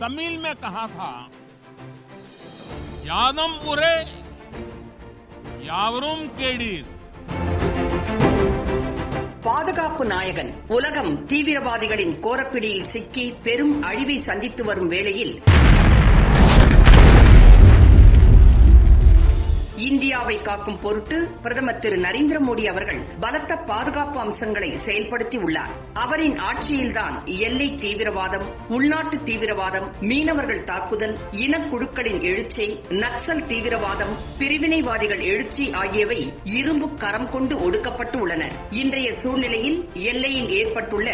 तमिल में कहा था, यादम पुरे यावरुम केडीर. பாதுகாப்பு நாயகன் உலகம் தீவிரவாதிகளின் கோரப்பிடியில் சிக்கி பெரும் அழிவை சந்தித்து வரும் வேளையில் இந்தியாவை காக்கும் பொருட்டு பிரதமர் திரு நரேந்திர மோடி அவர்கள் பலத்த பாதுகாப்பு அம்சங்களை செயல்படுத்தி உள்ளார். அவரின் ஆட்சியில்தான் எல்லை தீவிரவாதம், உள்நாட்டு தீவிரவாதம், மீனவர்கள் தாக்குதல், இனக்குழுக்களின் எழுச்சி, நக்சல் தீவிரவாதம், பிரிவினைவாதிகள் எழுச்சி ஆகியவை இரும்பு கரம் கொண்டு ஒடுக்கப்பட்டு உள்ளன. இன்றைய சூழ்நிலையில் எல்லையில் ஏற்பட்டுள்ள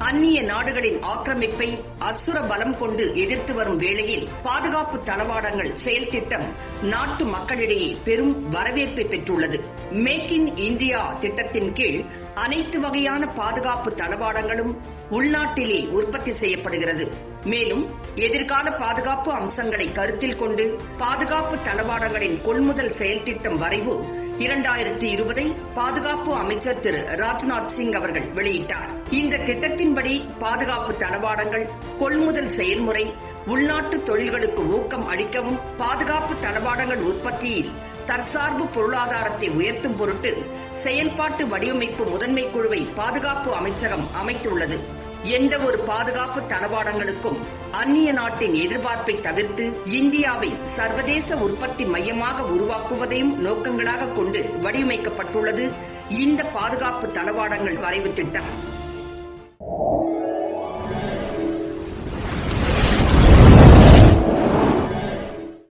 அந்நிய நாடுகளின் ஆக்கிரமிப்பை அசுர பலம் கொண்டு எதிர்த்து வரும் வேளையில் பாதுகாப்பு தளவாடங்கள் செயல் திட்டம் நாட்டு மக்களிடையே பெரும் வரவேற்பை பெற்றுள்ளது. மேக் இன் இந்தியா திட்டத்தின் கீழ் அனைத்து வகையான பாதுகாப்பு தளவாடங்களும் உள்நாட்டிலே உற்பத்தி செய்யப்படுகிறது. மேலும் எதிர்கால பாதுகாப்பு அம்சங்களை கருத்தில் கொண்டு பாதுகாப்பு தளவாடங்களின் கொள்முதல் செயல் திட்டம் வரைவு 2020 பாதுகாப்பு அமைச்சர் திரு ராஜ்நாத் சிங் அவர்கள் வெளியிட்டார். இந்த திட்டத்தின்படி பாதுகாப்பு தளவாடங்கள் கொள்முதல் செயல்முறை உள்நாட்டு தொழில்களுக்கு ஊக்கம் அளிக்கவும், பாதுகாப்பு தளவாடங்கள் உற்பத்தியில் தற்சார்பு பொருளாதாரத்தை உயர்த்தும் பொருட்டு செயல்பாட்டு வடிவமைப்பு முதன்மை குழுவை பாதுகாப்பு அமைச்சகம் அமைத்துள்ளது. எந்த ஒரு பாதுகாப்பு தளவாடங்களுக்கும் அந்நிய நாட்டின் எதிர்பார்ப்பை தவிர்த்து இந்தியாவை சர்வதேச உற்பத்தி மையமாக உருவாக்குவதையும் நோக்கங்களாக கொண்டு வடிவமைக்கப்பட்டுள்ளது இந்த பாதுகாப்பு தளவாடங்கள் வரைவு திட்டம்.